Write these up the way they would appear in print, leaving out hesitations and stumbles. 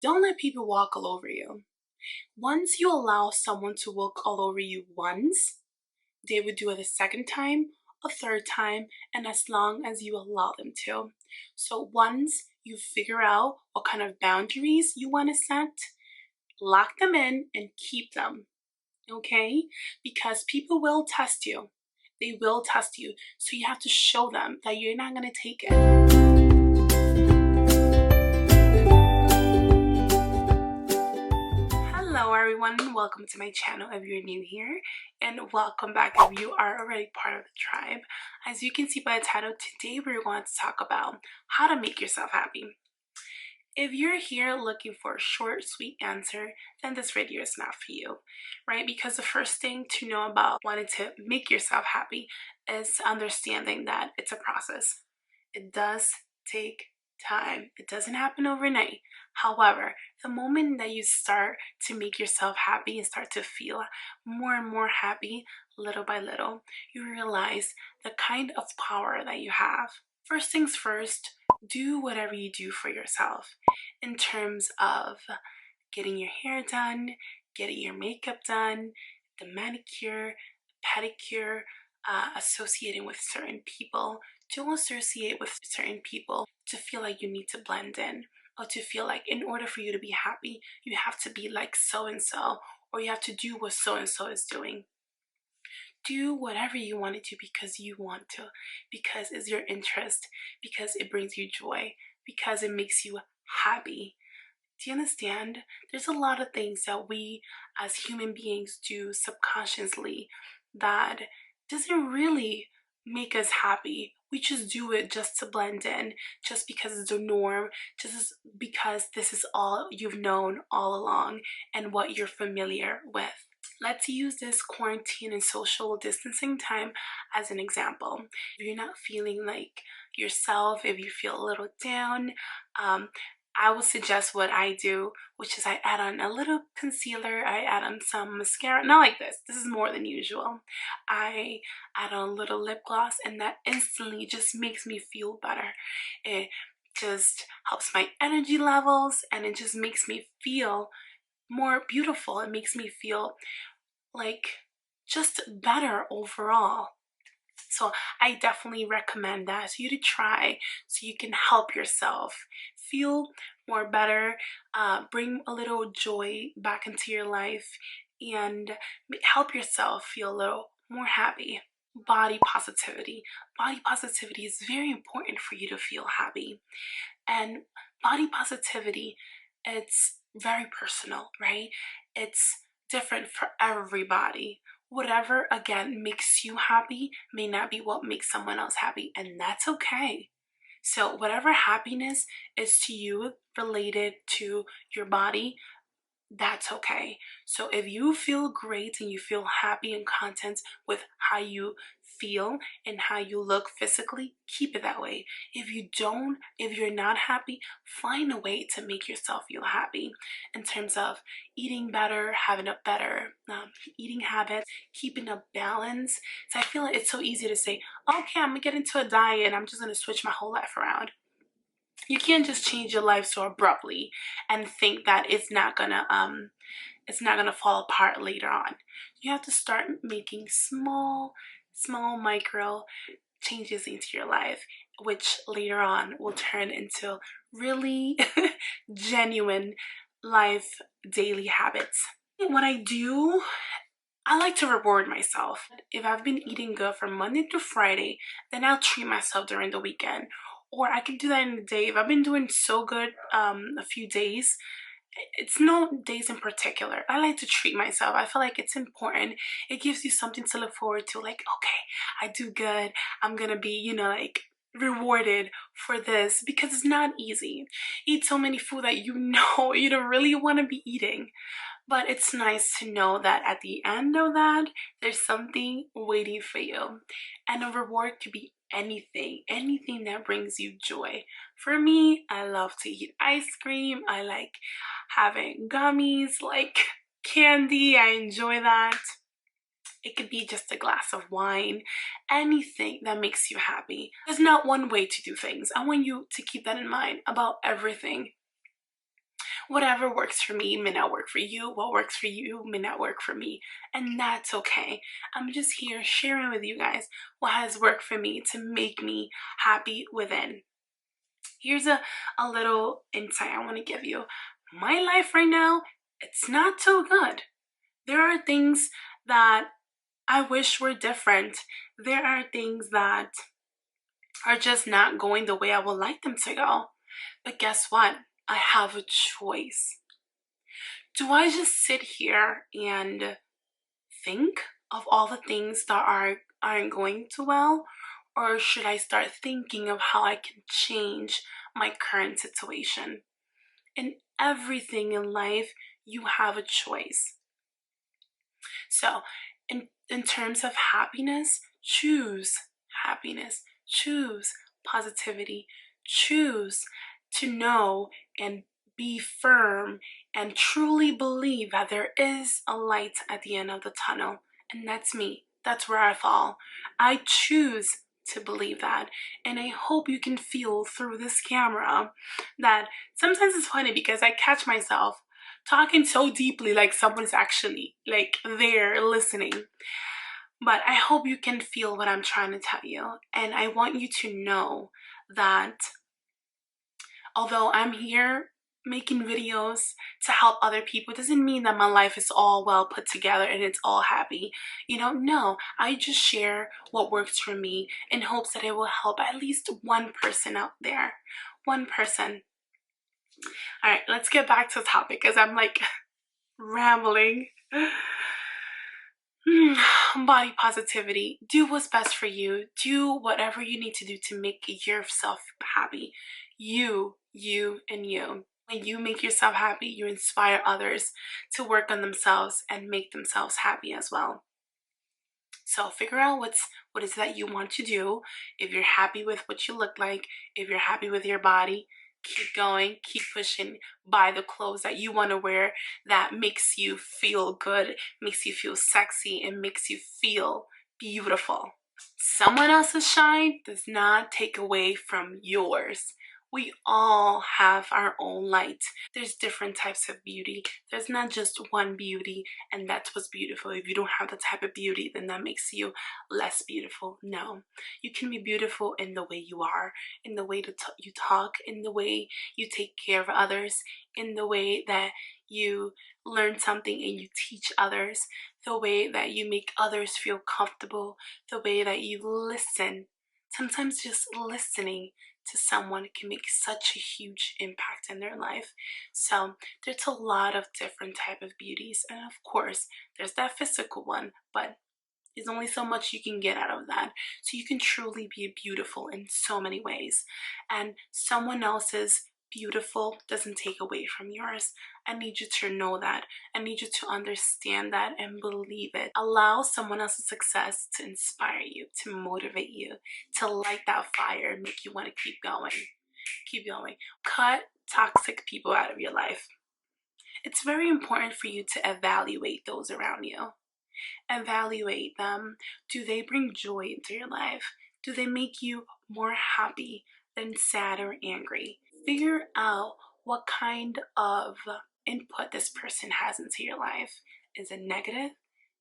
Don't let people walk all over you. Once you allow someone to walk all over you once, they would do it a second time, a third time, and as long as you allow them to. So once you figure out what kind of boundaries you want to set, lock them in and keep them, okay? Because people will test you. They will test you. So you have to show them that you're not going to take it. Hello everyone, welcome to my channel if you're new here, and welcome back if you are already part of the tribe. As you can see by the title, today we're going to talk about how to make yourself happy. If you're here looking for a short, sweet answer, then this video is not for you, right? Because the first thing to know about wanting to make yourself happy is understanding that it's a process. It does take time. It doesn't happen overnight. However, the moment that you start to make yourself happy and start to feel more and more happy, little by little, you realize the kind of power that you have. First things first, do whatever you do for yourself in terms of getting your hair done, getting your makeup done, the manicure, pedicure, associating with certain people. Don't associate with certain people to feel like you need to blend in, or to feel like in order for you to be happy, you have to be like so-and-so, or you have to do what so-and-so is doing. Do whatever you want to do because you want to, because it's your interest, because it brings you joy, because it makes you happy. Do you understand? There's a lot of things that we as human beings do subconsciously that doesn't really make us happy. We just do it just to blend in, just because it's the norm, just because this is all you've known all along and what you're familiar with. Let's use this quarantine and social distancing time as an example. If you're not feeling like yourself, if you feel a little down, I would suggest what I do, which is I add on a little concealer, I add on some mascara, not like this is more than usual. I add on a little lip gloss, and that instantly just makes me feel better. It just helps my energy levels, and it just makes me feel more beautiful. It makes me feel like just better overall. So I definitely recommend that for you to try, so you can help yourself feel more better, bring a little joy back into your life, and help yourself feel a little more happy. Body positivity. Body positivity is very important for you to feel happy. And body positivity, it's very personal, right? It's different for everybody. Whatever, again, makes you happy may not be what makes someone else happy, and that's okay. So whatever happiness is to you related to your body, that's okay. So if you feel great and you feel happy and content with how you feel and how you look physically, keep it that way. If you don't, if you're not happy, find a way to make yourself feel happy in terms of eating better, having a better eating habit, keeping a balance. So I feel like it's so easy to say, okay, I'm gonna get into a diet and I'm just gonna switch my whole life around. You can't just change your life so abruptly and think that it's not gonna fall apart later on. You have to start making small micro changes into your life, which later on will turn into really genuine life daily habits. What I do, I like to reward myself. If I've been eating good from Monday to Friday, then I'll treat myself during the weekend. Or I can do that in the day. If I've been doing so good a few days, it's no days in particular. I like to treat myself. I feel like it's important. It gives you something to look forward to. Like, okay, I do good. I'm gonna be, like rewarded for this, because it's not easy. Eat so many food that you know you don't really want to be eating. But it's nice to know that at the end of that, there's something waiting for you. And a reward could be anything that brings you joy. For me, I love to eat ice cream. I like having gummies, like candy. I enjoy that. It could be just a glass of wine, anything that makes you happy. There's not one way to do things. I want you to keep that in mind about everything. Whatever works for me may not work for you. What works for you may not work for me. And that's okay. I'm just here sharing with you guys what has worked for me to make me happy within. Here's a little insight I want to give you. My life right now, it's not so good. There are things that I wish were different. There are things that are just not going the way I would like them to go. But guess what? I have a choice. Do I just sit here and think of all the things that aren't going too well? Or should I start thinking of how I can change my current situation? In everything in life, you have a choice. So, in terms of happiness, choose happiness, choose positivity, choose to know and be firm and truly believe that there is a light at the end of the tunnel. And that's me. That's where I fall. I choose to believe that. And I hope you can feel through this camera that sometimes it's funny because I catch myself talking so deeply like someone's actually like there listening. But I hope you can feel what I'm trying to tell you. And I want you to know that although I'm here making videos to help other people, doesn't mean that my life is all well put together and it's all happy. No, I just share what works for me in hopes that it will help at least one person out there. One person. All right, let's get back to the topic because I'm like rambling. Body positivity. Do what's best for you. Do whatever you need to do to make yourself happy. You, and you. When you make yourself happy, you inspire others to work on themselves and make themselves happy as well. So figure out what is that you want to do. If you're happy with what you look like, if you're happy with your body, keep going, keep pushing, buy the clothes that you want to wear that makes you feel good, makes you feel sexy, and makes you feel beautiful. Someone else's shine does not take away from yours. We all have our own light. There's different types of beauty. There's not just one beauty and that's what's beautiful. If you don't have the type of beauty, then that makes you less beautiful. No, you can be beautiful in the way you are, in the way that you talk, in the way you take care of others, in the way that you learn something and you teach others, the way that you make others feel comfortable, the way that you listen. Sometimes just listening to someone can make such a huge impact in their life. So there's a lot of different type of beauties, and of course there's that physical one, but there's only so much you can get out of that. So you can truly be beautiful in so many ways, and someone else's beautiful doesn't take away from yours. I need you to know that. I need you to understand that and believe it. Allow someone else's success to inspire you, to motivate you, to light that fire and make you want to keep going. Keep going. Cut toxic people out of your life. It's very important for you to evaluate those around you. Evaluate them. Do they bring joy into your life? Do they make you more happy than sad or angry? Figure out what kind of input this person has into your life. Is it negative?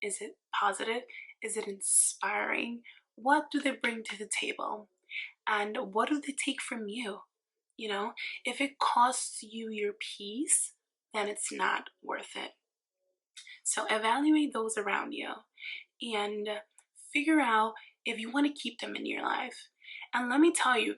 Is it positive? Is it inspiring? What do they bring to the table? And what do they take from you? If it costs you your peace, then it's not worth it. So evaluate those around you and figure out if you want to keep them in your life. And let me tell you,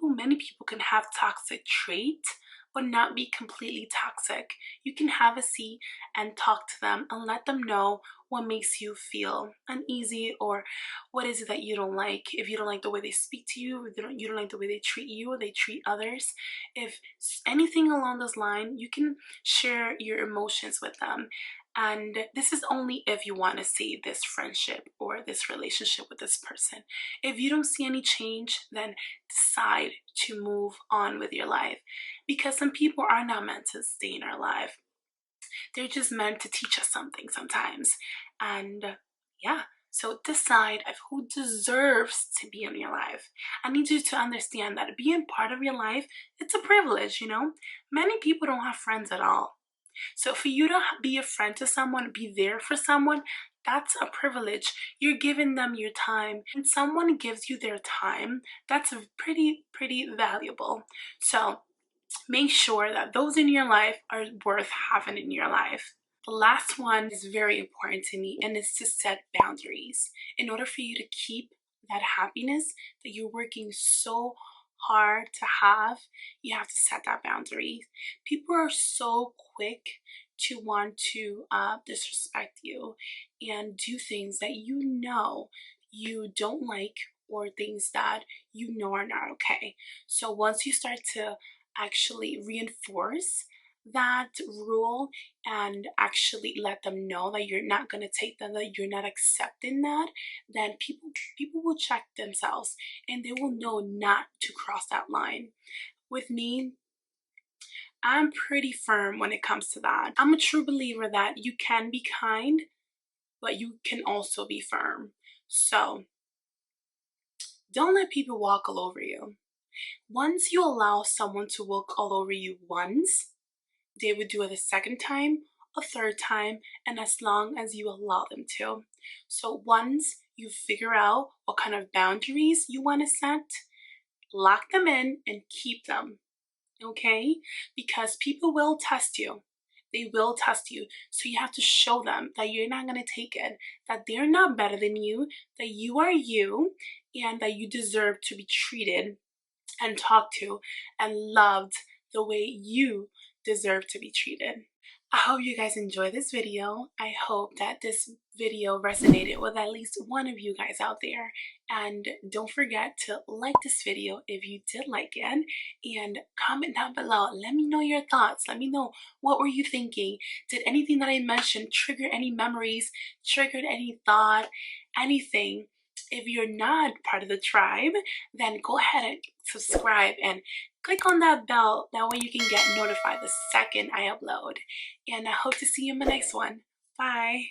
many people can have toxic traits, but not be completely toxic. You can have a seat and talk to them and let them know what makes you feel uneasy or what is it that you don't like. If you don't like the way they speak to you, if you don't like the way they treat you or they treat others, if anything along those lines, you can share your emotions with them. And this is only if you want to save this friendship or this relationship with this person. If you don't see any change, then decide to move on with your life. Because some people are not meant to stay in our life. They're just meant to teach us something sometimes. And yeah, So decide of who deserves to be in your life. I need you to understand that being part of your life, it's a privilege, you know? Many people don't have friends at all. So for you to be a friend to someone, be there for someone, that's a privilege. You're giving them your time. When someone gives you their time, that's pretty valuable. So make sure that those in your life are worth having in your life. The last one is very important to me, and it's to set boundaries. In order for you to keep that happiness that you're working so hard to have, you have to set that boundary. People are so quick to want to disrespect you and do things that you know you don't like, or things that you know are not okay. So once you start to actually reinforce that rule and actually let them know that you're not going to take them, that you're not accepting that, then people will check themselves and they will know not to cross that line. With me, I'm pretty firm when it comes to that. I'm a true believer that you can be kind, but you can also be firm. So don't let people walk all over you. Once you allow someone to walk all over you once, they would do it a second time, a third time, and as long as you allow them to. So once you figure out what kind of boundaries you want to set, lock them in and keep them, okay? Because people will test you. They will test you. So you have to show them that you're not going to take it, that they're not better than you, that you are you, and that you deserve to be treated and talked to and loved the way you deserve to be treated. I hope you guys enjoyed this video. I hope that this video resonated with at least one of you guys out there. And don't forget to like this video if you did like it, and comment down below. Let me know your thoughts. Let me know, what were you thinking? Did anything that I mentioned trigger any memories, triggered any thought, anything? If you're not part of the tribe, then go ahead and subscribe and click on that bell. That way you can get notified the second I upload. And I hope to see you in the next one. Bye.